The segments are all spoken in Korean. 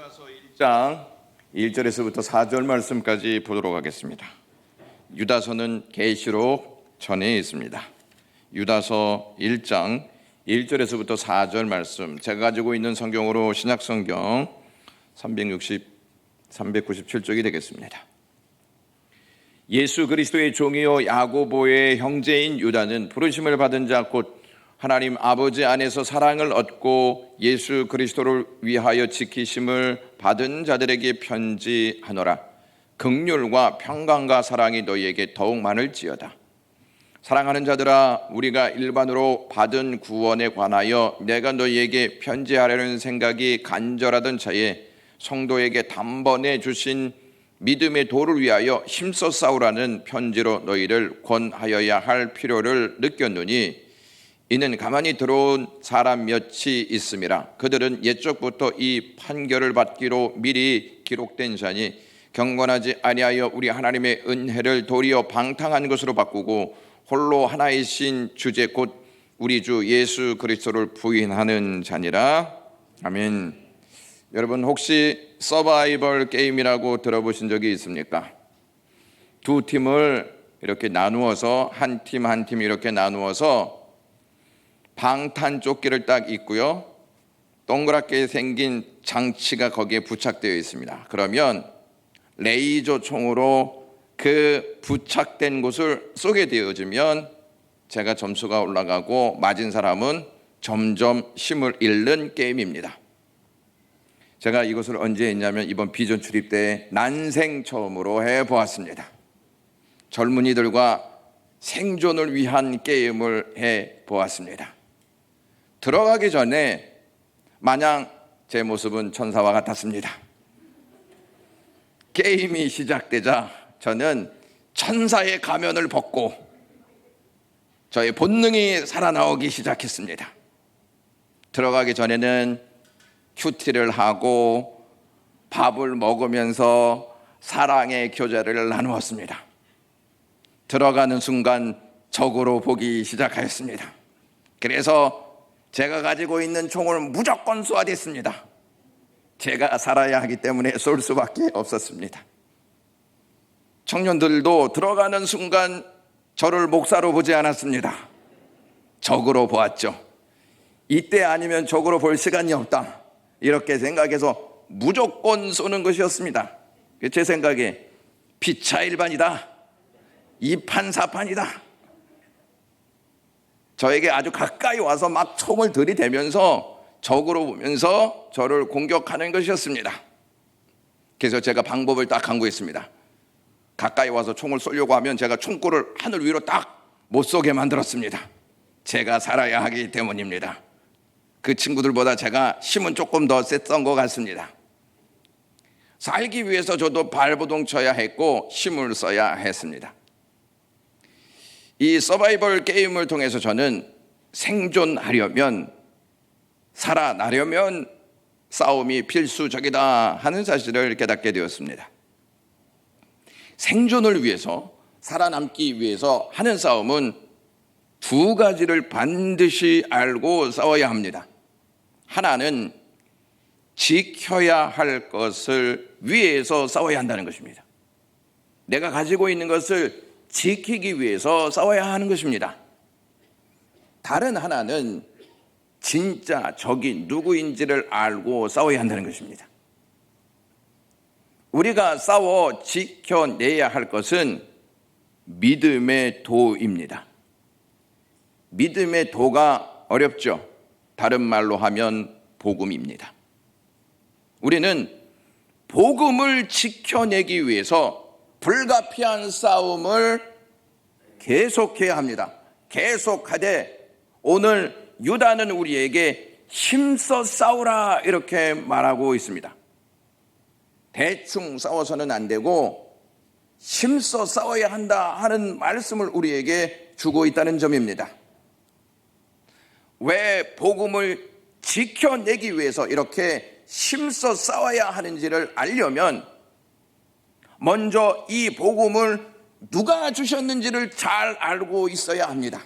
유다서 1장 1절에서부터 4절 말씀까지 보도록 하겠습니다. 유다서는 계시록 전에 있습니다. 유다서 1장 1절에서부터 4절 말씀, 제가 가지고 있는 성경으로 신약성경 397쪽이 되겠습니다. 예수 그리스도의 종이요 야고보의 형제인 유다는 부르심을 받은 자 곧 하나님 아버지 안에서 사랑을 얻고 예수 그리스도를 위하여 지키심을 받은 자들에게 편지하노라. 긍휼과 평강과 사랑이 너희에게 더욱 많을지어다. 사랑하는 자들아, 우리가 일반으로 받은 구원에 관하여 내가 너희에게 편지하려는 생각이 간절하던 차에 성도에게 단번에 주신 믿음의 도를 위하여 힘써 싸우라는 편지로 너희를 권하여야 할 필요를 느꼈노니, 이는 가만히 들어온 사람 몇이 있음이라. 그들은 옛적부터 이 판결을 받기로 미리 기록된 자니 경건하지 아니하여 우리 하나님의 은혜를 도리어 방탕한 것으로 바꾸고 홀로 하나이신 주제 곧 우리 주 예수 그리스도를 부인하는 자니라. 아멘. 여러분, 혹시 서바이벌 게임이라고 들어보신 적이 있습니까? 두 팀을 이렇게 나누어서 한 팀 한 팀 이렇게 나누어서 방탄조끼를 딱 입고요, 동그랗게 생긴 장치가 거기에 부착되어 있습니다. 그러면 레이저 총으로 그 부착된 곳을 쏘게 되어지면 제가 점수가 올라가고 맞은 사람은 점점 힘을 잃는 게임입니다. 제가 이것을 언제 했냐면 이번 비전 출입 때 난생 처음으로 해보았습니다. 젊은이들과 생존을 위한 게임을 해보았습니다. 들어가기 전에 마냥 제 모습은 천사와 같았습니다. 게임이 시작되자 저는 천사의 가면을 벗고 저의 본능이 살아나오기 시작했습니다. 들어가기 전에는 큐티를 하고 밥을 먹으면서 사랑의 교제를 나누었습니다. 들어가는 순간 적으로 보기 시작하였습니다. 그래서 제가 가지고 있는 총을 무조건 쏘아댔습니다. 제가 살아야 하기 때문에 쏠 수밖에 없었습니다. 청년들도 들어가는 순간 저를 목사로 보지 않았습니다. 적으로 보았죠. 이때 아니면 적으로 볼 시간이 없다, 이렇게 생각해서 무조건 쏘는 것이었습니다. 제 생각에 피차일반이다, 이판사판이다. 저에게 아주 가까이 와서 막 총을 들이대면서 적으로 보면서 저를 공격하는 것이었습니다. 그래서 제가 방법을 딱 강구했습니다. 가까이 와서 총을 쏘려고 하면 제가 총구를 하늘 위로 딱 못 쏘게 만들었습니다. 제가 살아야 하기 때문입니다. 그 친구들보다 제가 힘은 조금 더 셌던 것 같습니다. 살기 위해서 저도 발버둥 쳐야 했고 힘을 써야 했습니다. 이 서바이벌 게임을 통해서 저는 생존하려면, 살아나려면 싸움이 필수적이다 하는 사실을 깨닫게 되었습니다. 생존을 위해서, 살아남기 위해서 하는 싸움은 두 가지를 반드시 알고 싸워야 합니다. 하나는 지켜야 할 것을 위해서 싸워야 한다는 것입니다. 내가 가지고 있는 것을 지키기 위해서 싸워야 하는 것입니다. 다른 하나는 진짜 적이 누구인지를 알고 싸워야 한다는 것입니다. 우리가 싸워 지켜내야 할 것은 믿음의 도입니다. 믿음의 도가 어렵죠. 다른 말로 하면 복음입니다. 우리는 복음을 지켜내기 위해서 불가피한 싸움을 계속해야 합니다. 계속하되 오늘 유다는 우리에게 힘써 싸우라 이렇게 말하고 있습니다. 대충 싸워서는 안 되고 힘써 싸워야 한다 하는 말씀을 우리에게 주고 있다는 점입니다. 왜 복음을 지켜내기 위해서 이렇게 힘써 싸워야 하는지를 알려면 먼저 이 복음을 누가 주셨는지를 잘 알고 있어야 합니다.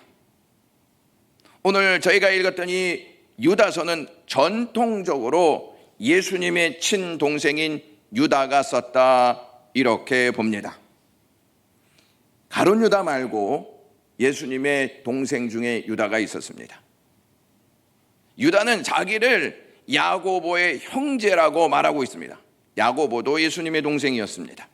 오늘 저희가 읽었던 이 유다서는 전통적으로 예수님의 친동생인 유다가 썼다, 이렇게 봅니다. 가룟 유다 말고 예수님의 동생 중에 유다가 있었습니다. 유다는 자기를 야고보의 형제라고 말하고 있습니다. 야고보도 예수님의 동생이었습니다.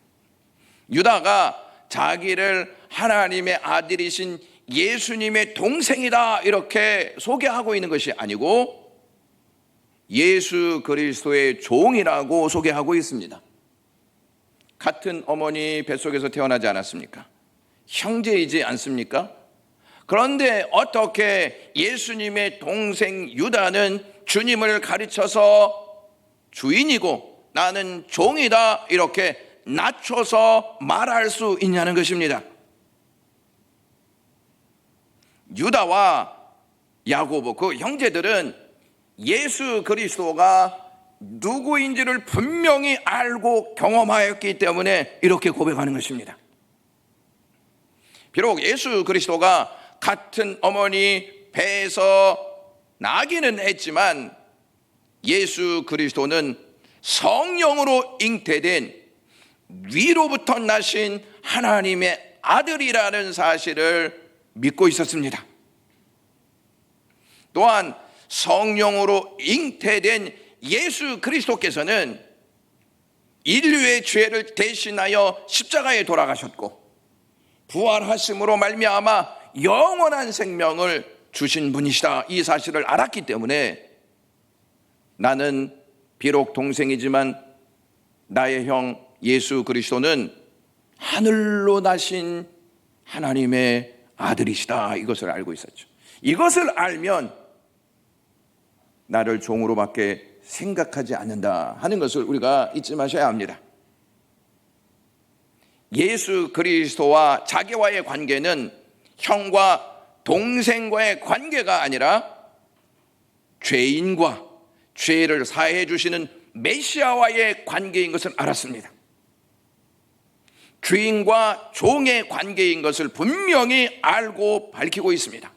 유다가 자기를 하나님의 아들이신 예수님의 동생이다, 이렇게 소개하고 있는 것이 아니고 예수 그리스도의 종이라고 소개하고 있습니다. 같은 어머니 뱃속에서 태어나지 않았습니까? 형제이지 않습니까? 그런데 어떻게 예수님의 동생 유다는 주님을 가르쳐서 주인이고 나는 종이다, 이렇게 낮춰서 말할 수 있냐는 것입니다. 유다와 야고보, 그 형제들은 예수 그리스도가 누구인지를 분명히 알고 경험하였기 때문에 이렇게 고백하는 것입니다. 비록 예수 그리스도가 같은 어머니 배에서 나기는 했지만 예수 그리스도는 성령으로 잉태된 위로부터 나신 하나님의 아들이라는 사실을 믿고 있었습니다. 또한 성령으로 잉태된 예수 그리스도께서는 인류의 죄를 대신하여 십자가에 돌아가셨고 부활하심으로 말미암아 영원한 생명을 주신 분이시다, 이 사실을 알았기 때문에 나는 비록 동생이지만 나의 형 예수 그리스도는 하늘로 나신 하나님의 아들이시다, 이것을 알고 있었죠. 이것을 알면 나를 종으로밖에 생각하지 않는다 하는 것을 우리가 잊지 마셔야 합니다. 예수 그리스도와 자기와의 관계는 형과 동생과의 관계가 아니라 죄인과 죄를 사해 주시는 메시아와의 관계인 것을 알았습니다. 주인과 종의 관계인 것을 분명히 알고 밝히고 있습니다.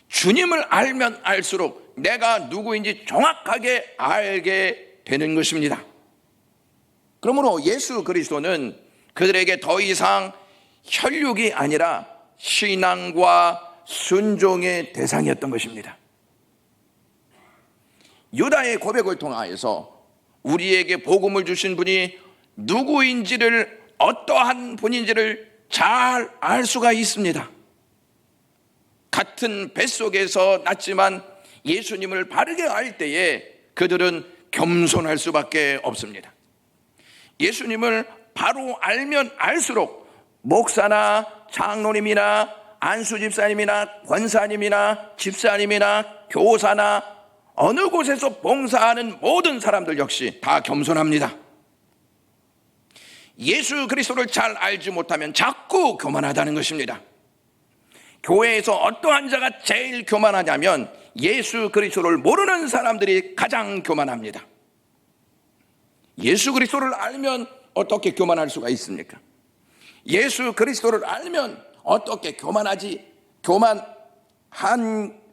주님을 알면 알수록 내가 누구인지 정확하게 알게 되는 것입니다. 그러므로 예수 그리스도는 그들에게 더 이상 혈육이 아니라 신앙과 순종의 대상이었던 것입니다. 유다의 고백을 통하여서 우리에게 복음을 주신 분이 누구인지를, 어떠한 분인지를 잘 알 수가 있습니다. 같은 뱃속에서 났지만 예수님을 바르게 알 때에 그들은 겸손할 수밖에 없습니다. 예수님을 바로 알면 알수록 목사나 장로님이나 안수집사님이나 권사님이나 집사님이나 교사나 어느 곳에서 봉사하는 모든 사람들 역시 다 겸손합니다. 예수 그리스도를 잘 알지 못하면 자꾸 교만하다는 것입니다. 교회에서 어떠한 자가 제일 교만하냐면 예수 그리스도를 모르는 사람들이 가장 교만합니다. 예수 그리스도를 알면 어떻게 교만할 수가 있습니까? 예수 그리스도를 알면 어떻게 교만한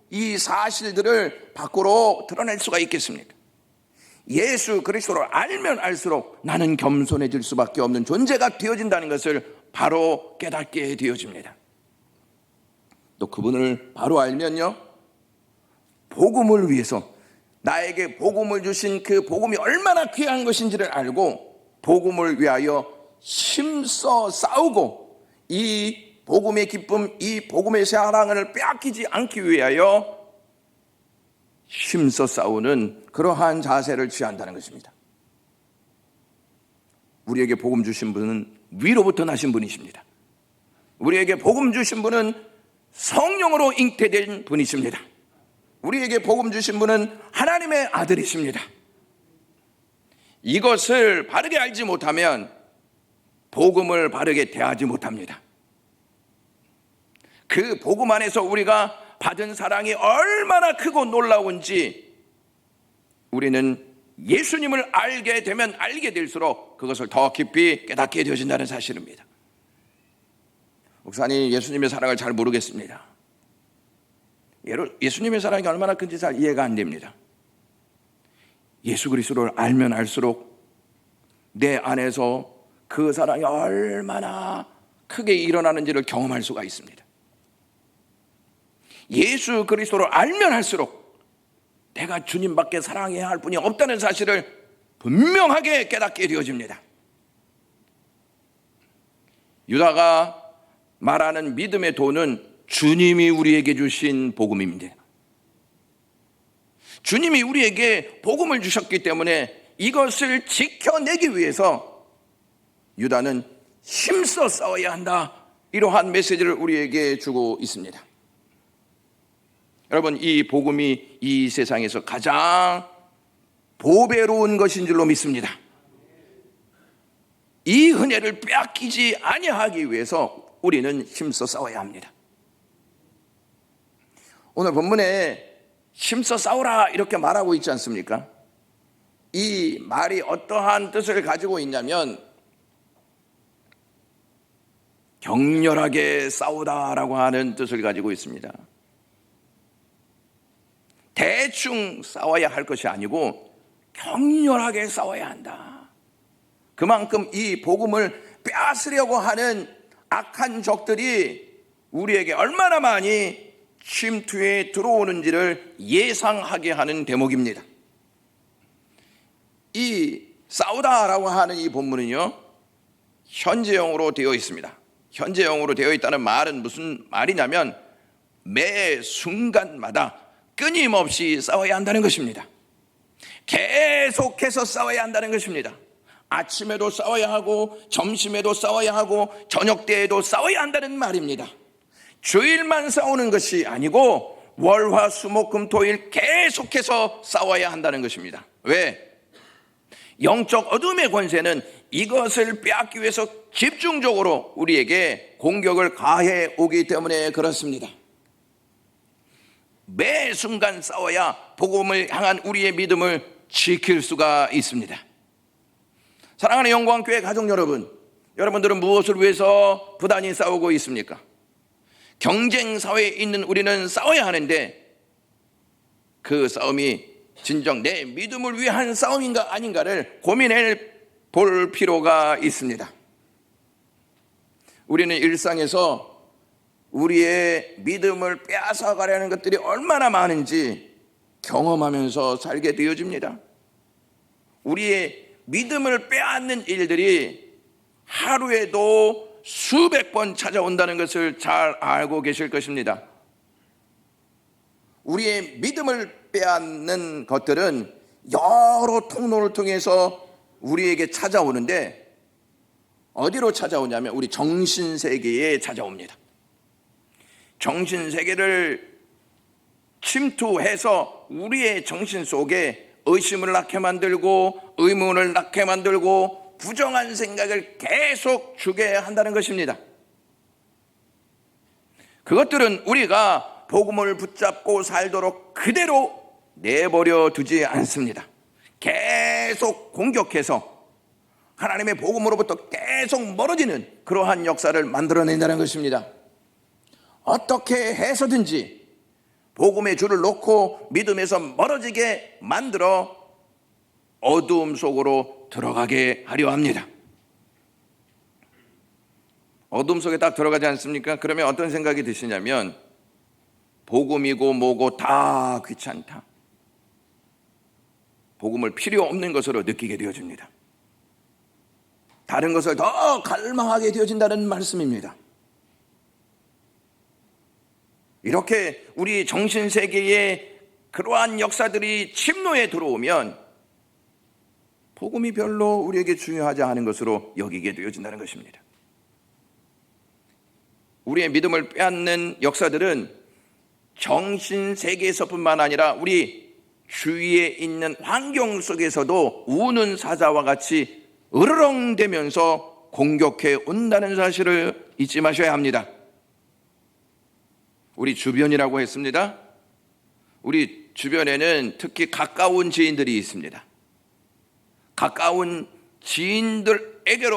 이 사실들을 밖으로 드러낼 수가 있겠습니까? 예수 그리스도를 알면 알수록 나는 겸손해질 수밖에 없는 존재가 되어진다는 것을 바로 깨닫게 되어집니다. 또 그분을 바로 알면요, 복음을 위해서 나에게 복음을 주신 그 복음이 얼마나 귀한 것인지를 알고 복음을 위하여 힘써 싸우고 이 복음의 기쁨, 이 복음의 사랑을 빼앗기지 않기 위하여 힘써 싸우는 그러한 자세를 취한다는 것입니다. 우리에게 복음 주신 분은 위로부터 나신 분이십니다. 우리에게 복음 주신 분은 성령으로 잉태된 분이십니다. 우리에게 복음 주신 분은 하나님의 아들이십니다. 이것을 바르게 알지 못하면 복음을 바르게 대하지 못합니다. 그 복음 안에서 우리가 받은 사랑이 얼마나 크고 놀라운지 우리는 예수님을 알게 되면 알게 될수록 그것을 더 깊이 깨닫게 되어진다는 사실입니다. 목사님, 예수님의 사랑을 잘 모르겠습니다. 예수님의 사랑이 얼마나 큰지 잘 이해가 안 됩니다. 예수 그리스도를 알면 알수록 내 안에서 그 사랑이 얼마나 크게 일어나는지를 경험할 수가 있습니다. 예수 그리스도를 알면 할수록 내가 주님밖에 사랑해야 할 분이 없다는 사실을 분명하게 깨닫게 되어집니다. 유다가 말하는 믿음의 도는 주님이 우리에게 주신 복음입니다. 주님이 우리에게 복음을 주셨기 때문에 이것을 지켜내기 위해서 유다는 힘써 싸워야 한다, 이러한 메시지를 우리에게 주고 있습니다. 여러분, 이 복음이 이 세상에서 가장 보배로운 것인 줄로 믿습니다. 이 은혜를 빼앗기지 아니하기 위해서 우리는 힘써 싸워야 합니다. 오늘 본문에 힘써 싸우라 이렇게 말하고 있지 않습니까? 이 말이 어떠한 뜻을 가지고 있냐면 격렬하게 싸우다라고 하는 뜻을 가지고 있습니다. 대충 싸워야 할 것이 아니고 격렬하게 싸워야 한다. 그만큼 이 복음을 빼앗으려고 하는 악한 적들이 우리에게 얼마나 많이 침투해 들어오는지를 예상하게 하는 대목입니다. 이 싸우다라고 하는 이 본문은요, 현재형으로 되어 있습니다. 현재형으로 되어 있다는 말은 무슨 말이냐면 매 순간마다 끊임없이 싸워야 한다는 것입니다. 계속해서 싸워야 한다는 것입니다. 아침에도 싸워야 하고 점심에도 싸워야 하고 저녁 때에도 싸워야 한다는 말입니다. 주일만 싸우는 것이 아니고 월화수목금토일 계속해서 싸워야 한다는 것입니다. 왜? 영적 어둠의 권세는 이것을 빼앗기 위해서 집중적으로 우리에게 공격을 가해 오기 때문에 그렇습니다. 매 순간 싸워야 복음을 향한 우리의 믿음을 지킬 수가 있습니다. 사랑하는 영광교회 가족 여러분, 여러분들은 무엇을 위해서 부단히 싸우고 있습니까? 경쟁 사회에 있는 우리는 싸워야 하는데 그 싸움이 진정 내 믿음을 위한 싸움인가 아닌가를 고민해 볼 필요가 있습니다. 우리는 일상에서 우리의 믿음을 빼앗아가려는 것들이 얼마나 많은지 경험하면서 살게 되어집니다. 우리의 믿음을 빼앗는 일들이 하루에도 수백 번 찾아온다는 것을 잘 알고 계실 것입니다. 우리의 믿음을 빼앗는 것들은 여러 통로를 통해서 우리에게 찾아오는데 어디로 찾아오냐면 우리 정신세계에 찾아옵니다. 정신세계를 침투해서 우리의 정신 속에 의심을 낳게 만들고 의문을 낳게 만들고 부정한 생각을 계속 주게 한다는 것입니다. 그것들은 우리가 복음을 붙잡고 살도록 그대로 내버려 두지 않습니다. 계속 공격해서 하나님의 복음으로부터 계속 멀어지는 그러한 역사를 만들어낸다는 것입니다. 어떻게 해서든지 복음의 줄을 놓고 믿음에서 멀어지게 만들어 어두움 속으로 들어가게 하려 합니다. 어둠 속에 딱 들어가지 않습니까? 그러면 어떤 생각이 드시냐면 복음이고 뭐고 다 귀찮다, 복음을 필요 없는 것으로 느끼게 되어집니다. 다른 것을 더 갈망하게 되어진다는 말씀입니다. 이렇게 우리 정신세계에 그러한 역사들이 침노에 들어오면 복음이 별로 우리에게 중요하지 않은 것으로 여기게 되어진다는 것입니다. 우리의 믿음을 빼앗는 역사들은 정신세계에서뿐만 아니라 우리 주위에 있는 환경 속에서도 우는 사자와 같이 으르렁대면서 공격해 온다는 사실을 잊지 마셔야 합니다. 우리 주변이라고 했습니다. 우리 주변에는 특히 가까운 지인들이 있습니다. 가까운 지인들에게로부터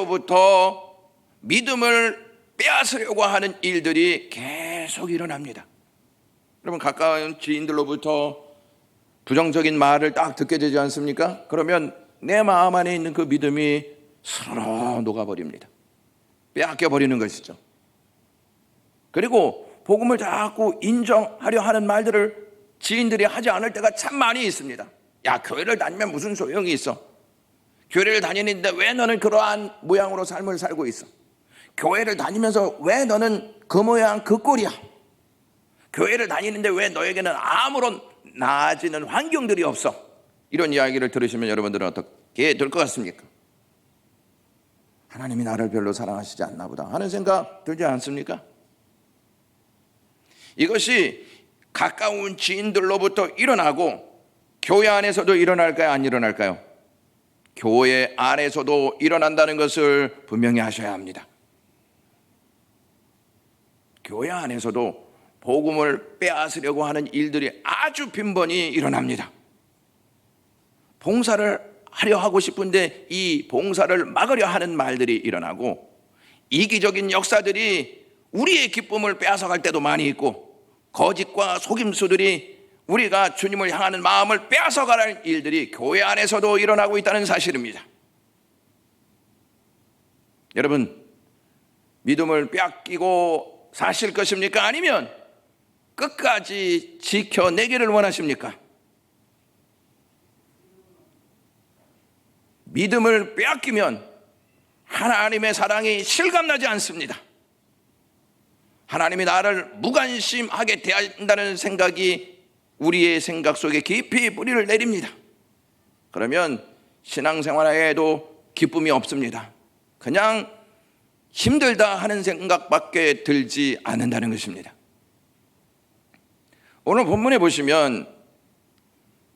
믿음을 빼앗으려고 하는 일들이 계속 일어납니다. 여러분, 가까운 지인들로부터 부정적인 말을 딱 듣게 되지 않습니까? 그러면 내 마음 안에 있는 그 믿음이 스르르 녹아버립니다. 빼앗겨 버리는 것이죠. 그리고 복음을 자꾸 인정하려 하는 말들을 지인들이 하지 않을 때가 참 많이 있습니다. 야, 교회를 다니면 무슨 소용이 있어? 교회를 다니는데 왜 너는 그러한 모양으로 삶을 살고 있어? 교회를 다니면서 왜 너는 그 모양 그 꼴이야? 교회를 다니는데 왜 너에게는 아무런 나아지는 환경들이 없어? 이런 이야기를 들으시면 여러분들은 어떻게 될 것 같습니까? 하나님이 나를 별로 사랑하시지 않나 보다 하는 생각 들지 않습니까? 이것이 가까운 지인들로부터 일어나고 교회 안에서도 일어날까요? 안 일어날까요? 교회 안에서도 일어난다는 것을 분명히 하셔야 합니다. 교회 안에서도 복음을 빼앗으려고 하는 일들이 아주 빈번히 일어납니다. 봉사를 하려 하고 싶은데 이 봉사를 막으려 하는 말들이 일어나고, 이기적인 역사들이 우리의 기쁨을 빼앗아갈 때도 많이 있고, 거짓과 속임수들이 우리가 주님을 향하는 마음을 빼앗아가는 일들이 교회 안에서도 일어나고 있다는 사실입니다. 여러분, 믿음을 빼앗기고 사실 것입니까? 아니면 끝까지 지켜내기를 원하십니까? 믿음을 빼앗기면 하나님의 사랑이 실감나지 않습니다. 하나님이 나를 무관심하게 대한다는 생각이 우리의 생각 속에 깊이 뿌리를 내립니다. 그러면 신앙생활에도 기쁨이 없습니다. 그냥 힘들다 하는 생각밖에 들지 않는다는 것입니다. 오늘 본문에 보시면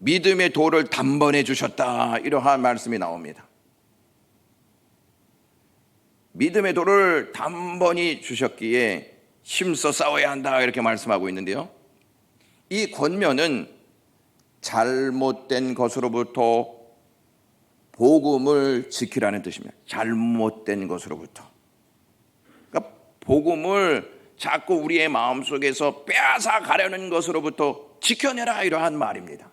믿음의 도를 단번에 주셨다, 이러한 말씀이 나옵니다. 믿음의 도를 단번히 주셨기에 힘써 싸워야 한다, 이렇게 말씀하고 있는데요, 이 권면은 잘못된 것으로부터 복음을 지키라는 뜻입니다. 잘못된 것으로부터. 그러니까 복음을 자꾸 우리의 마음속에서 빼앗아 가려는 것으로부터 지켜내라, 이러한 말입니다.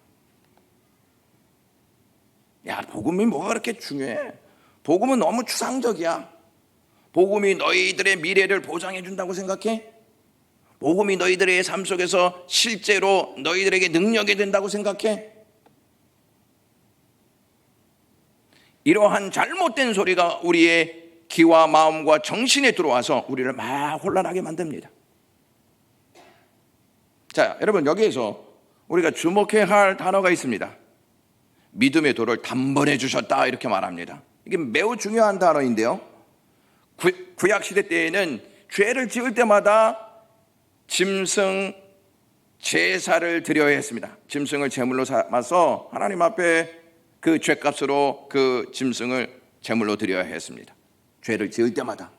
야, 복음이 뭐가 그렇게 중요해? 복음은 너무 추상적이야. 복음이 너희들의 미래를 보장해 준다고 생각해? 복음이 너희들의 삶 속에서 실제로 너희들에게 능력이 된다고 생각해? 이러한 잘못된 소리가 우리의 귀와 마음과 정신에 들어와서 우리를 막 혼란하게 만듭니다. 자, 여러분, 여기에서 우리가 주목해야 할 단어가 있습니다. 믿음의 도를 단번에 주셨다, 이렇게 말합니다. 이게 매우 중요한 단어인데요, 구약시대 때에는 죄를 지을 때마다 짐승 제사를 드려야 했습니다. 짐승을 제물로 삼아서 하나님 앞에 그 죄값으로 그 짐승을 제물로 드려야 했습니다. 죄를 지을 때마다.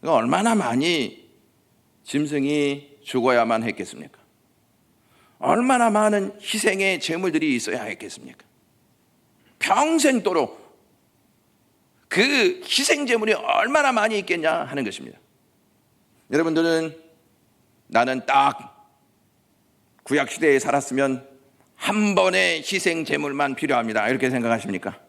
얼마나 많이 짐승이 죽어야만 했겠습니까? 얼마나 많은 희생의 제물들이 있어야 했겠습니까? 평생도록 그 희생 제물이 얼마나 많이 있겠냐 하는 것입니다. 여러분들은 나는 딱 구약시대에 살았으면 한 번의 희생 제물만 필요합니다, 이렇게 생각하십니까?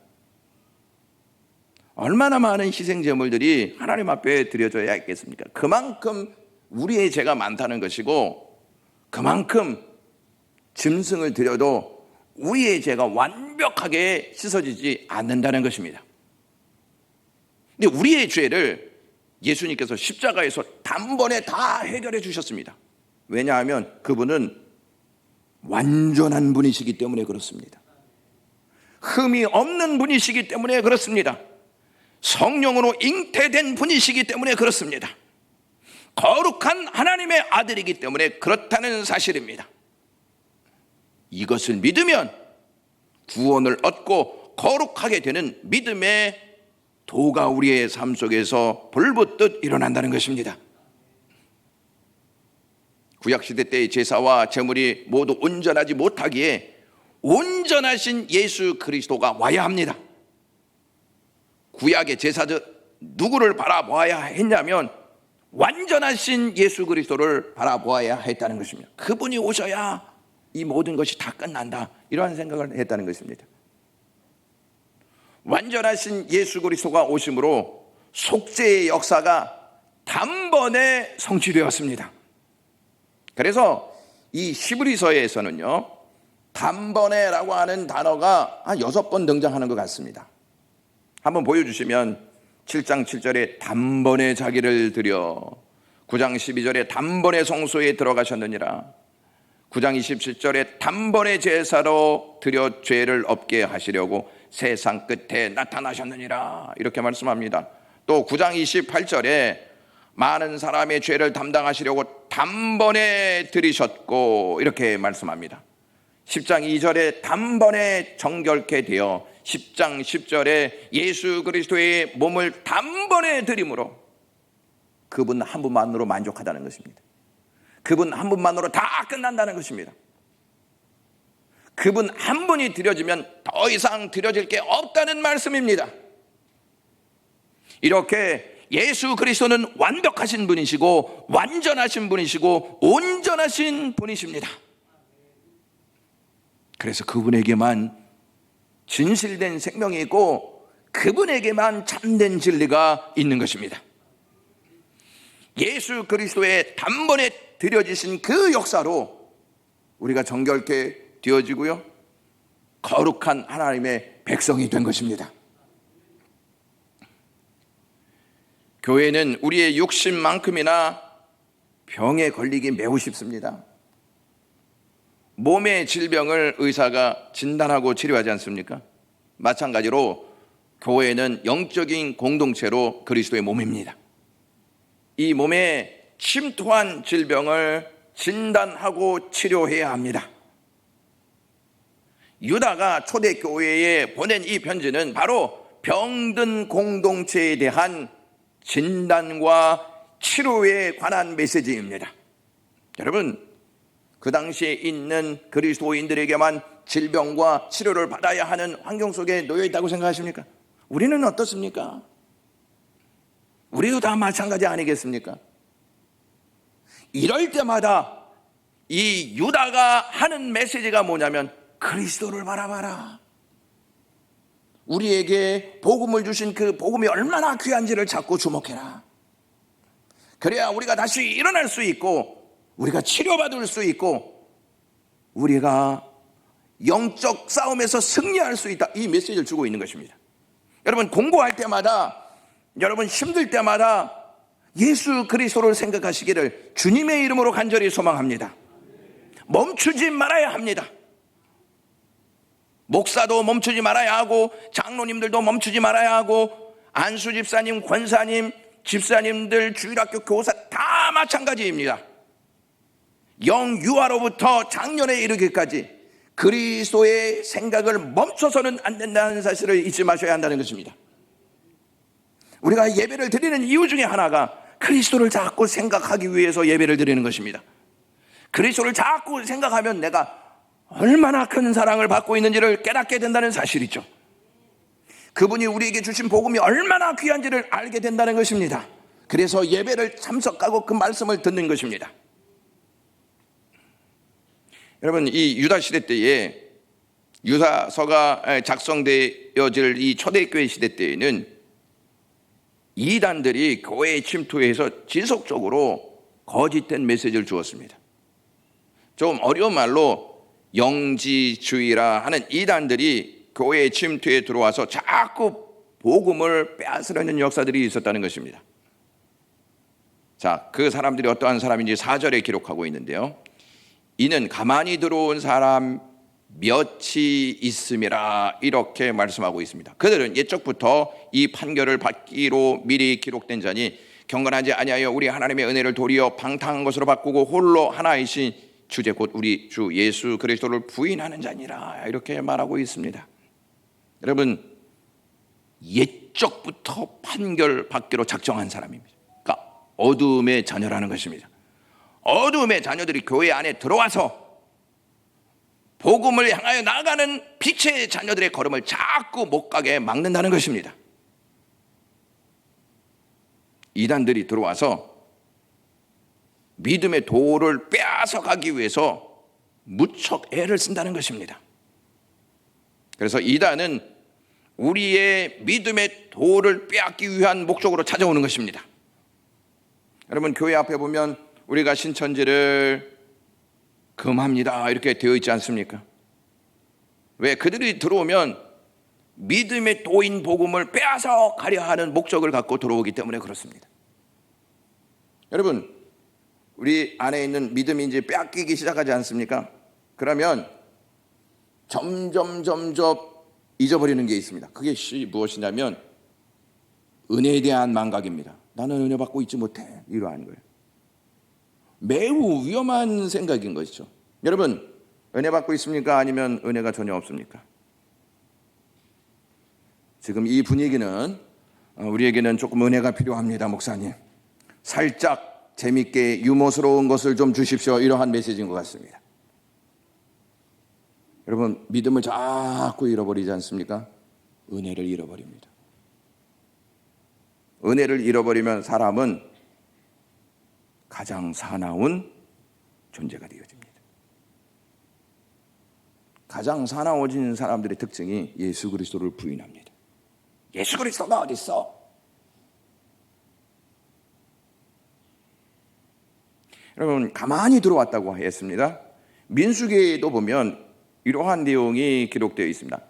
얼마나 많은 희생 제물들이 하나님 앞에 드려져야 했겠습니까? 그만큼 우리의 죄가 많다는 것이고, 그만큼 짐승을 드려도 우리의 죄가 완벽하게 씻어지지 않는다는 것입니다. 근데 우리의 죄를 예수님께서 십자가에서 단번에 다 해결해 주셨습니다. 왜냐하면 그분은 완전한 분이시기 때문에 그렇습니다. 흠이 없는 분이시기 때문에 그렇습니다. 성령으로 잉태된 분이시기 때문에 그렇습니다. 거룩한 하나님의 아들이기 때문에 그렇다는 사실입니다. 이것을 믿으면 구원을 얻고 거룩하게 되는 믿음의 도가 우리의 삶 속에서 불붙듯 일어난다는 것입니다. 구약시대 때의 제사와 제물이 모두 온전하지 못하기에 온전하신 예수 그리스도가 와야 합니다. 구약의 제사들 누구를 바라보아야 했냐면 완전하신 예수 그리스도를 바라보아야 했다는 것입니다. 그분이 오셔야 이 모든 것이 다 끝난다, 이러한 생각을 했다는 것입니다. 완전하신 예수 그리스도가 오심으로 속죄의 역사가 단번에 성취되었습니다. 그래서 이 히브리서에서는요, 단번에라고 하는 단어가 한 6번 등장하는 것 같습니다. 한번 보여주시면 7장 7절에 단번에 자기를 드려, 9장 12절에 단번에 성소에 들어가셨느니라, 9장 27절에 단번에 제사로 드려 죄를 없게 하시려고 세상 끝에 나타나셨느니라, 이렇게 말씀합니다. 또 9장 28절에 많은 사람의 죄를 담당하시려고 단번에 들이셨고, 이렇게 말씀합니다. 10장 2절에 단번에 정결케 되어 10장 10절에 예수 그리스도의 몸을 단번에 드림으로 그분 한 분만으로 만족하다는 것입니다. 그분 한 분만으로 다 끝난다는 것입니다. 그분 한 분이 드려지면 더 이상 드려질 게 없다는 말씀입니다. 이렇게 예수 그리스도는 완벽하신 분이시고 완전하신 분이시고 온전하신 분이십니다. 그래서 그분에게만 진실된 생명이 있고 그분에게만 참된 진리가 있는 것입니다. 예수 그리스도의 단번에 드려지신 그 역사로 우리가 정결케 되어지고요, 거룩한 하나님의 백성이 된 것입니다. 교회는 우리의 욕심만큼이나 병에 걸리기 매우 쉽습니다. 몸의 질병을 의사가 진단하고 치료하지 않습니까? 마찬가지로 교회는 영적인 공동체로 그리스도의 몸입니다. 이 몸에 침투한 질병을 진단하고 치료해야 합니다. 유다가 초대교회에 보낸 이 편지는 바로 병든 공동체에 대한 진단과 치료에 관한 메시지입니다. 여러분, 그 당시에 있는 그리스도인들에게만 질병과 치료를 받아야 하는 환경 속에 놓여 있다고 생각하십니까? 우리는 어떻습니까? 우리도 다 마찬가지 아니겠습니까? 이럴 때마다 이 유다가 하는 메시지가 뭐냐면 그리스도를 바라봐라. 우리에게 복음을 주신 그 복음이 얼마나 귀한지를 자꾸 주목해라. 그래야 우리가 다시 일어날 수 있고 우리가 치료받을 수 있고 우리가 영적 싸움에서 승리할 수 있다, 이 메시지를 주고 있는 것입니다. 여러분, 공부할 때마다, 여러분 힘들 때마다 예수 그리스도를 생각하시기를 주님의 이름으로 간절히 소망합니다. 멈추지 말아야 합니다. 목사도 멈추지 말아야 하고 장로님들도 멈추지 말아야 하고 안수 집사님, 권사님, 집사님들, 주일학교 교사 다 마찬가지입니다. 영유아로부터 장년에 이르기까지 그리스도의 생각을 멈춰서는 안 된다는 사실을 잊지 마셔야 한다는 것입니다. 우리가 예배를 드리는 이유 중에 하나가 그리스도를 자꾸 생각하기 위해서 예배를 드리는 것입니다. 그리스도를 자꾸 생각하면 내가 얼마나 큰 사랑을 받고 있는지를 깨닫게 된다는 사실이죠. 그분이 우리에게 주신 복음이 얼마나 귀한지를 알게 된다는 것입니다. 그래서 예배를 참석하고 그 말씀을 듣는 것입니다. 여러분, 이 유다 시대 때에 유다서가 작성되어질 이 초대교회 시대 때에는 이단들이 교회에 침투해서 지속적으로 거짓된 메시지를 주었습니다. 좀 어려운 말로 영지주의라 하는 이단들이 교회에 침투해 들어와서 자꾸 복음을 빼앗으려는 역사들이 있었다는 것입니다. 자, 그 사람들이 어떠한 사람인지 4절에 기록하고 있는데요, 이는 가만히 들어온 사람 몇이 있음이라, 이렇게 말씀하고 있습니다. 그들은 옛적부터 이 판결을 받기로 미리 기록된 자니 경건하지 아니하여 우리 하나님의 은혜를 도리어 방탕한 것으로 바꾸고 홀로 하나이신 주제 곧 우리 주 예수 그리스도를 부인하는 자니라, 이렇게 말하고 있습니다. 여러분, 옛적부터 판결 받기로 작정한 사람입니다. 그러니까 어둠의 자녀라는 것입니다. 어둠의 자녀들이 교회 안에 들어와서 복음을 향하여 나아가는 빛의 자녀들의 걸음을 자꾸 못 가게 막는다는 것입니다. 이단들이 들어와서 믿음의 도를 빼앗아 가기 위해서 무척 애를 쓴다는 것입니다. 그래서 이단은 우리의 믿음의 도를 빼앗기 위한 목적으로 찾아오는 것입니다. 여러분, 교회 앞에 보면 우리가 신천지를 금합니다 이렇게 되어 있지 않습니까? 왜? 그들이 들어오면 믿음의 도인 복음을 빼앗아 가려 하는 목적을 갖고 들어오기 때문에 그렇습니다. 여러분, 우리 안에 있는 믿음이 이제 빼앗기기 시작하지 않습니까? 그러면 점점 잊어버리는 게 있습니다. 그게 무엇이냐면 은혜에 대한 망각입니다. 나는 은혜 받고 있지 못해, 이러한 거예요. 매우 위험한 생각인 것이죠. 여러분, 은혜 받고 있습니까? 아니면 은혜가 전혀 없습니까? 지금 이 분위기는 우리에게는 조금 은혜가 필요합니다, 목사님. 살짝 재밌게 유머스러운 것을 좀 주십시오, 이러한 메시지인 것 같습니다. 여러분, 믿음을 자꾸 잃어버리지 않습니까? 은혜를 잃어버립니다. 은혜를 잃어버리면 사람은 가장 사나운 존재가 되어집니다. 가장 사나워진 사람들의 특징이 예수 그리스도를 부인합니다. 예수 그리스도가 어디 있어? 여러분, 가만히 들어왔다고 했습니다. 민수기에도 보면 이러한 내용이 기록되어 있습니다.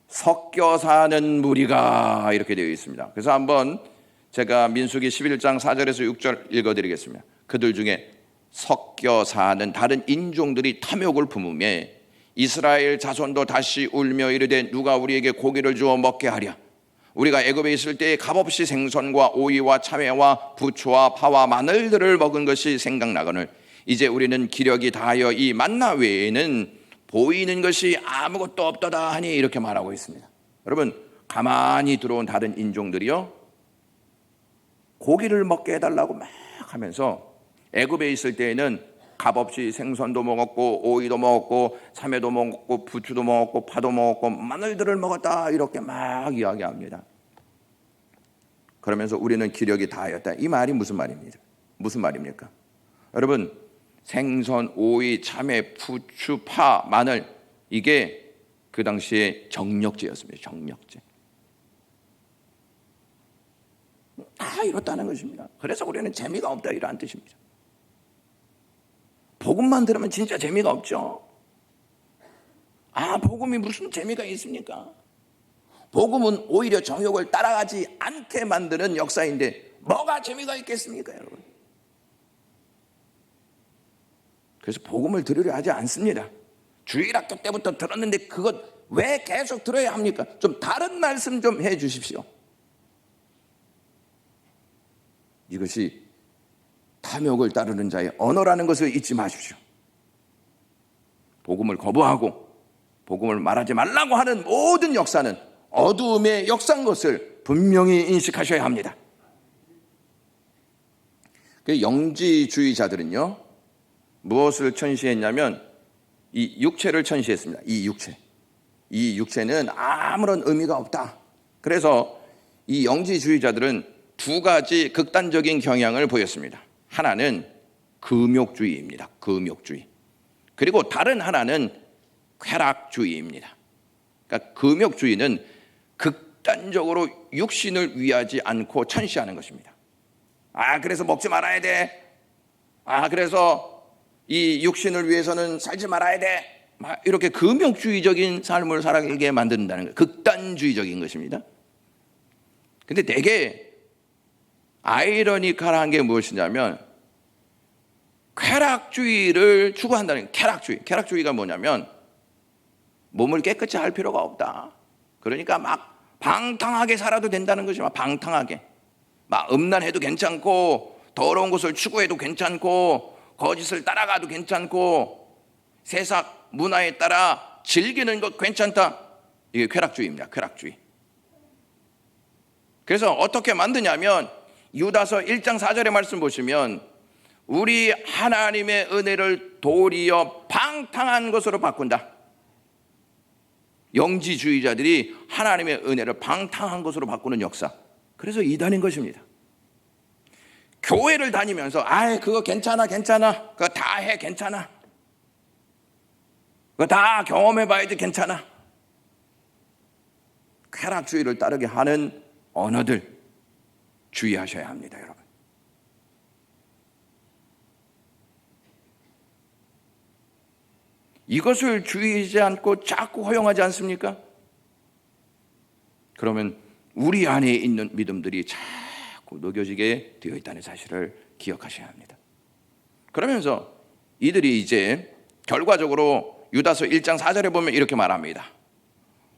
섞여 사는 무리가, 이렇게 되어 있습니다. 그래서 한번 제가 민수기 11장 4절에서 6절 읽어드리겠습니다. 그들 중에 섞여 사는 다른 인종들이 탐욕을 품으매 이스라엘 자손도 다시 울며 이르되 누가 우리에게 고기를 주어 먹게 하랴. 우리가 애굽에 있을 때에 값없이 생선과 오이와 참외와 부추와 파와 마늘들을 먹은 것이 생각나거늘 이제 우리는 기력이 다하여 이 만나 외에는 보이는 것이 아무것도 없도다 하니, 이렇게 말하고 있습니다. 여러분, 가만히 들어온 다른 인종들이요, 고기를 먹게 해달라고 막 하면서 애굽에 있을 때에는 값없이 생선도 먹었고 오이도 먹었고 참외도 먹었고 부추도 먹었고 파도 먹었고 마늘들을 먹었다, 이렇게 막 이야기합니다. 그러면서 우리는 기력이 다하였다. 이 말이 무슨 말입니다? 무슨 말입니까? 여러분, 생선, 오이, 참외, 부추, 파, 마늘, 이게 그 당시에 정력제였습니다. 정력제. 다 이렇다는 것입니다. 그래서 우리는 재미가 없다, 이런 뜻입니다. 복음만 들으면 진짜 재미가 없죠. 복음이 무슨 재미가 있습니까? 복음은 오히려 정욕을 따라가지 않게 만드는 역사인데 뭐가 재미가 있겠습니까, 여러분? 그래서 복음을 들으려 하지 않습니다. 주일학교 때부터 들었는데 그것 왜 계속 들어야 합니까? 좀 다른 말씀 좀 해 주십시오. 이것이 탐욕을 따르는 자의 언어라는 것을 잊지 마십시오. 복음을 거부하고 복음을 말하지 말라고 하는 모든 역사는 어두움의 역사인 것을 분명히 인식하셔야 합니다. 그 영지주의자들은요, 무엇을 천시했냐면 이 육체를 천시했습니다. 이 육체는 아무런 의미가 없다. 그래서 이 영지주의자들은 두 가지 극단적인 경향을 보였습니다. 하나는 금욕주의입니다. 금욕주의. 그리고 다른 하나는 쾌락주의입니다. 그러니까 금욕주의는 극단적으로 육신을 위하지 않고 천시하는 것입니다. 그래서 먹지 말아야 돼. 그래서 이 육신을 위해서는 살지 말아야 돼. 이렇게 금욕주의적인 삶을 살게 만든다는 거예요. 극단주의적인 것입니다. 근데 되게 아이러니컬한 게 무엇이냐면 쾌락주의를 추구한다는 거예요. 쾌락주의가 뭐냐면 몸을 깨끗이 할 필요가 없다. 그러니까 막 방탕하게 살아도 된다는 것이, 막 방탕하게 막 음란해도 괜찮고 더러운 것을 추구해도 괜찮고 거짓을 따라가도 괜찮고 세상 문화에 따라 즐기는 것 괜찮다. 이게 쾌락주의입니다. 쾌락주의. 그래서 어떻게 만드냐면 유다서 1장 4절의 말씀 보시면 우리 하나님의 은혜를 도리어 방탕한 것으로 바꾼다. 영지주의자들이 하나님의 은혜를 방탕한 것으로 바꾸는 역사. 그래서 이단인 것입니다. 교회를 다니면서 그거 괜찮아 그거 다 해, 괜찮아, 그거 다 경험해봐야지, 괜찮아. 쾌락주의를 따르게 하는 언어들 주의하셔야 합니다, 여러분. 이것을 주의하지 않고 자꾸 허용하지 않습니까? 그러면 우리 안에 있는 믿음들이 자꾸 녹여지게 되어 있다는 사실을 기억하셔야 합니다. 그러면서 이들이 이제 결과적으로 유다서 1장 4절에 보면 이렇게 말합니다.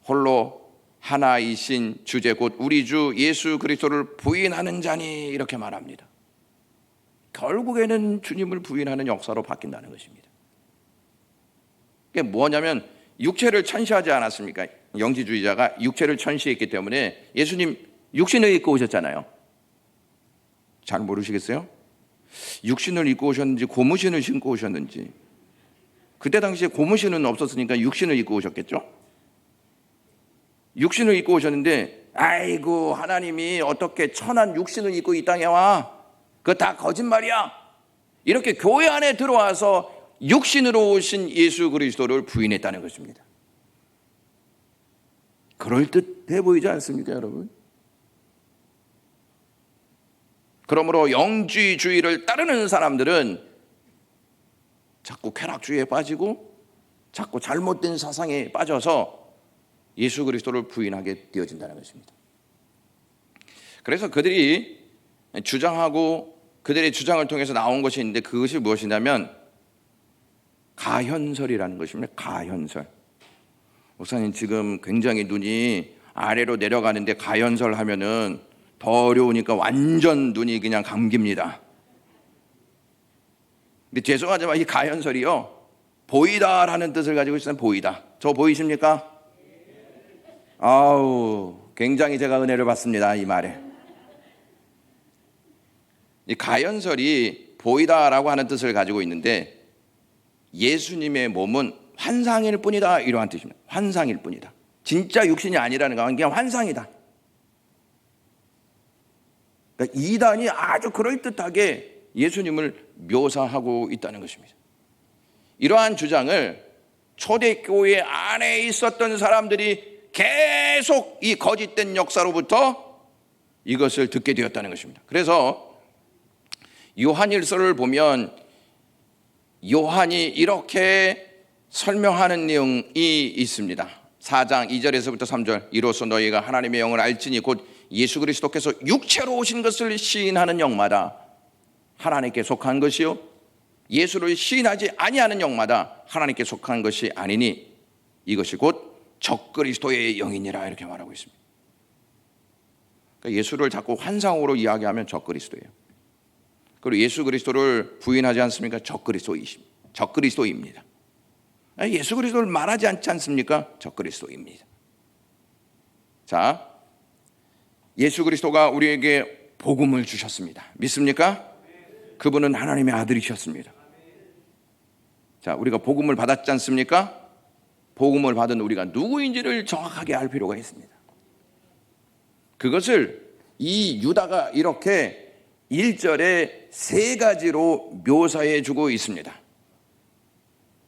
홀로 하나이신 주제 곧 우리 주 예수 그리스도를 부인하는 자니, 이렇게 말합니다. 결국에는 주님을 부인하는 역사로 바뀐다는 것입니다. 그게 뭐냐면 육체를 천시하지 않았습니까? 영지주의자가 육체를 천시했기 때문에 예수님 육신을 입고 오셨잖아요. 잘 모르시겠어요? 육신을 입고 오셨는지 고무신을 신고 오셨는지. 그때 당시에 고무신은 없었으니까 육신을 입고 오셨겠죠? 육신을 입고 오셨는데 아이고 하나님이 어떻게 천한 육신을 입고 이 땅에 와? 그거 다 거짓말이야. 이렇게 교회 안에 들어와서 육신으로 오신 예수 그리스도를 부인했다는 것입니다. 그럴듯해 보이지 않습니까, 여러분? 그러므로 영지주의를 따르는 사람들은 자꾸 쾌락주의에 빠지고 자꾸 잘못된 사상에 빠져서 예수 그리스도를 부인하게 되어진다는 것입니다. 그래서 그들이 주장하고 그들의 주장을 통해서 나온 것이 있는데 그것이 무엇이냐면 가현설이라는 것입니다. 가현설. 목사님 지금 굉장히 눈이 아래로 내려가는데 가현설 하면은 더 어려우니까 완전 눈이 그냥 감깁니다. 근데 죄송하지만 이 가현설이요, 보이다라는 뜻을 가지고 있어요. 보이다. 저 보이십니까? 아우, 굉장히 제가 은혜를 받습니다, 이 말에. 이 가현설이 보이다라고 하는 뜻을 가지고 있는데 예수님의 몸은 환상일 뿐이다, 이러한 뜻입니다. 환상일 뿐이다. 진짜 육신이 아니라는 건 그냥 환상이다. 그러니까 이단이 아주 그럴듯하게 예수님을 묘사하고 있다는 것입니다. 이러한 주장을 초대교회 안에 있었던 사람들이 계속 이 거짓된 역사로부터 이것을 듣게 되었다는 것입니다. 그래서 요한일서를 보면 요한이 이렇게 설명하는 내용이 있습니다. 4장 2절에서부터 3절. 이로써 너희가 하나님의 영을 알지니 곧 예수 그리스도께서 육체로 오신 것을 시인하는 영마다 하나님께 속한 것이요 예수를 시인하지 아니하는 영마다 하나님께 속한 것이 아니니 이것이 곧 적그리스도의 영이니라, 이렇게 말하고 있습니다. 그러니까 예수를 자꾸 환상으로 이야기하면 적그리스도예요. 그리고 예수 그리스도를 부인하지 않습니까? 적그리스도입니다. 예수 그리스도를 말하지 않지 않습니까? 적그리스도입니다. 자, 예수 그리스도가 우리에게 복음을 주셨습니다. 믿습니까? 그분은 하나님의 아들이셨습니다. 자, 우리가 복음을 받았지 않습니까? 복음을 받은 우리가 누구인지를 정확하게 알 필요가 있습니다. 그것을 이 유다가 이렇게 1절에 3가지로 묘사해 주고 있습니다.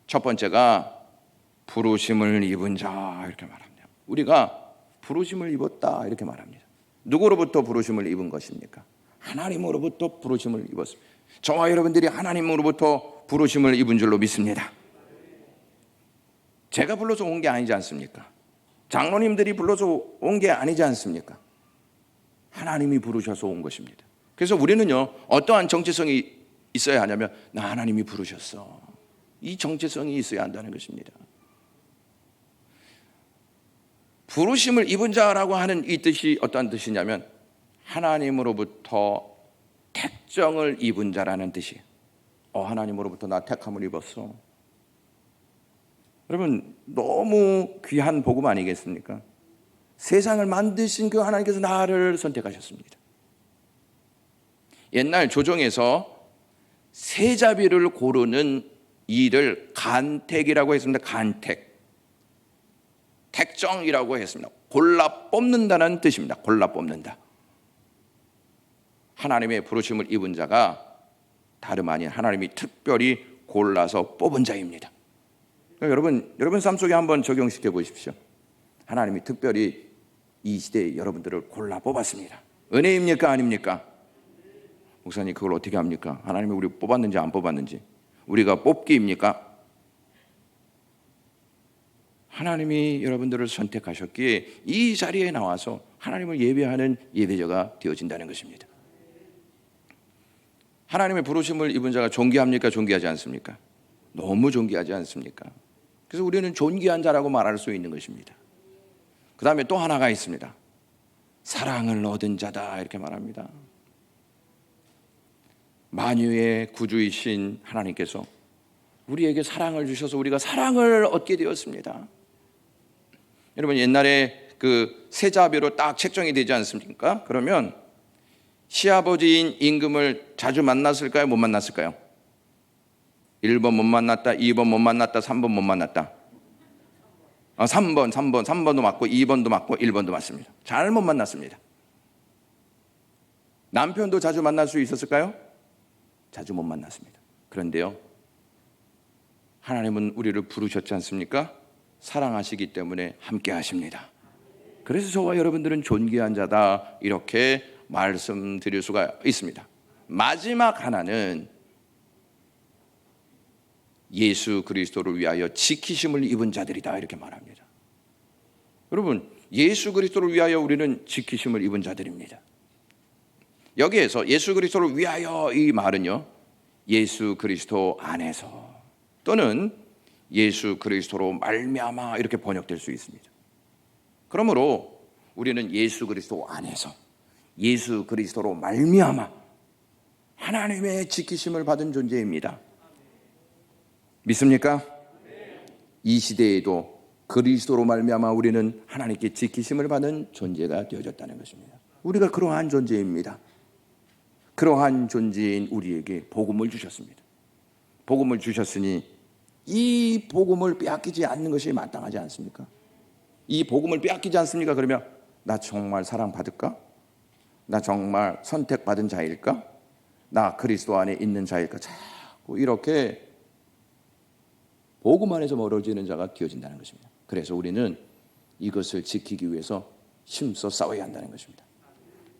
첫 번째가 부르심을 입은 자, 이렇게 말합니다. 우리가 부르심을 입었다, 이렇게 말합니다. 누구로부터 부르심을 입은 것입니까? 하나님으로부터 부르심을 입었습니다. 저와 여러분들이 하나님으로부터 부르심을 입은 줄로 믿습니다. 제가 불러서 온 게 아니지 않습니까? 장로님들이 불러서 온 게 아니지 않습니까? 하나님이 부르셔서 온 것입니다. 그래서 우리는요, 어떠한 정체성이 있어야 하냐면 나 하나님이 부르셨어, 이 정체성이 있어야 한다는 것입니다. 부르심을 입은 자라고 하는 이 뜻이 어떤 뜻이냐면 하나님으로부터 택정을 입은 자라는 뜻이에요. 하나님으로부터 나 택함을 입었어. 여러분, 너무 귀한 복음 아니겠습니까? 세상을 만드신 그 하나님께서 나를 선택하셨습니다. 옛날 조정에서 세자비를 고르는 일을 간택이라고 했습니다. 간택. 택정이라고 했습니다. 골라 뽑는다는 뜻입니다. 골라 뽑는다. 하나님의 부르심을 입은 자가 다름 아닌 하나님이 특별히 골라서 뽑은 자입니다. 그러니까 여러분 삶 속에 한번 적용시켜 보십시오. 하나님이 특별히 이 시대에 여러분들을 골라 뽑았습니다. 은혜입니까 아닙니까? 목사님 그걸 어떻게 합니까? 하나님이 우리 뽑았는지 안 뽑았는지. 우리가 뽑기입니까? 하나님이 여러분들을 선택하셨기에 이 자리에 나와서 하나님을 예배하는 예배자가 되어진다는 것입니다. 하나님의 부르심을 입은 자가 존귀합니까? 존귀하지 않습니까? 너무 존귀하지 않습니까? 그래서 우리는 존귀한 자라고 말할 수 있는 것입니다. 그 다음에 또 하나가 있습니다. 사랑을 얻은 자다 이렇게 말합니다. 만유의 구주이신 하나님께서 우리에게 사랑을 주셔서 우리가 사랑을 얻게 되었습니다. 여러분 옛날에 그 세자비로 딱 책정이 되지 않습니까? 그러면 시아버지인 임금을 자주 만났을까요? 못 만났을까요? 1번 못 만났다, 2번 못 만났다, 3번 못 만났다. 3번도 맞고 2번도 맞고 1번도 맞습니다. 잘 못 만났습니다. 남편도 자주 만날 수 있었을까요? 자주 못 만났습니다. 그런데요, 하나님은 우리를 부르셨지 않습니까? 사랑하시기 때문에 함께 하십니다. 그래서 저와 여러분들은 존귀한 자다 이렇게 말씀드릴 수가 있습니다. 마지막 하나는 예수 그리스도를 위하여 지키심을 입은 자들이다 이렇게 말합니다. 여러분 예수 그리스도를 위하여 우리는 지키심을 입은 자들입니다. 여기에서 예수 그리스도를 위하여 이 말은요, 예수 그리스도 안에서 또는 예수 그리스도로 말미암아 이렇게 번역될 수 있습니다. 그러므로 우리는 예수 그리스도 안에서 예수 그리스도로 말미암아 하나님의 지키심을 받은 존재입니다. 믿습니까? 이 시대에도 그리스도로 말미암아 우리는 하나님께 지키심을 받은 존재가 되어졌다는 것입니다. 우리가 그러한 존재입니다. 그러한 존재인 우리에게 복음을 주셨습니다. 복음을 주셨으니 이 복음을 빼앗기지 않는 것이 마땅하지 않습니까? 이 복음을 빼앗기지 않습니까? 그러면 나 정말 사랑받을까? 나 정말 선택받은 자일까? 나 그리스도 안에 있는 자일까? 자꾸 이렇게 복음 안에서 멀어지는 자가 되어진다는 것입니다. 그래서 우리는 이것을 지키기 위해서 힘써 싸워야 한다는 것입니다.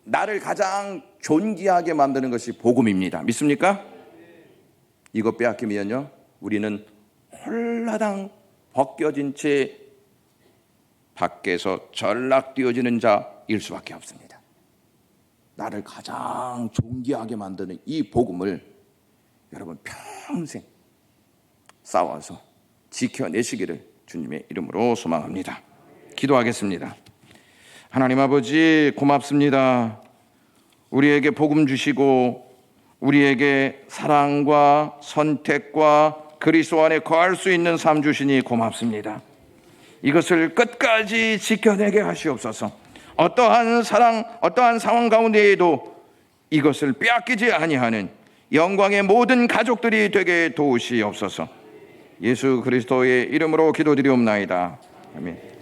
나를 가장 존귀하게 만드는 것이 복음입니다. 믿습니까? 이거 빼앗기면요, 우리는 홀라당 벗겨진 채 밖에서 전락되어지는 자일 수밖에 없습니다. 나를 가장 존귀하게 만드는 이 복음을 여러분 평생 싸워서 지켜내시기를 주님의 이름으로 소망합니다. 기도하겠습니다. 하나님 아버지 고맙습니다. 우리에게 복음 주시고 우리에게 사랑과 선택과 그리스도 안에 거할 수 있는 삶 주시니 고맙습니다. 이것을 끝까지 지켜내게 하시옵소서. 어떠한 상황 가운데에도 이것을 빼앗기지 아니하는 영광의 모든 가족들이 되게 도우시옵소서. 예수 그리스도의 이름으로 기도드리옵나이다. 아멘.